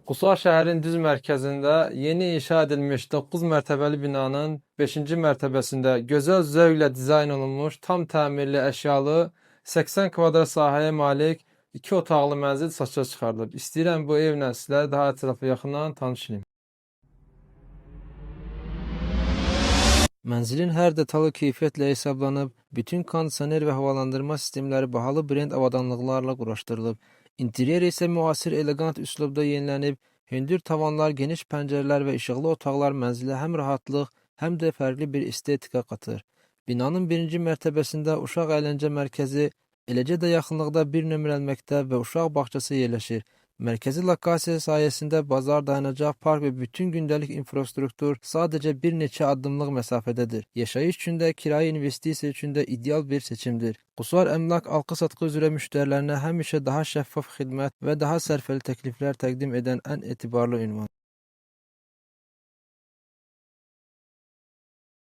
Qusa şəhərin düz mərkəzində yeni inşa edilmiş 9 mərtəbəli binanın 5-ci mərtəbəsində gözəl zövqlə dizayn olunmuş, tam təmirli, əşyalı, 80 kvadrat sahəyə malik 2 otaqlı mənzil satışa çıxarılıb. İstəyirəm bu evlə sizləri daha ətraflı yaxından tanış edim. Mənzilin hər detalı keyfiyyətlə hesablanıb, bütün kondisioner və havalandırma sistemləri bahalı brend avadanlıqlarla quraşdırılıb. İnteriyer isə müasir, elegant üslubda yenilənib, hündür tavanlar, geniş pəncərələr və işıqlı otaqlar mənzilə həm rahatlıq, həm də fərqli bir estetika qatır. Binanın birinci mərtəbəsində uşaq əyləncə mərkəzi, eləcə də yaxınlıqda bir nömrəli məktəb və uşaq bağçası yerləşir. Mərkəzi lokasiya sayəsində bazar, dayanacaq, park və bütün gündəlik infrastruktur sadəcə bir neçə addımlıq məsafədədir. Yaşayış üçün də, kirayə investisiya üçün də ideal bir seçimdir. Qusar əmlak alqı-satqı üzrə müştərilərinə həmişə daha şəffaf xidmət və daha sərfəli təkliflər təqdim edən ən etibarlı ünvan.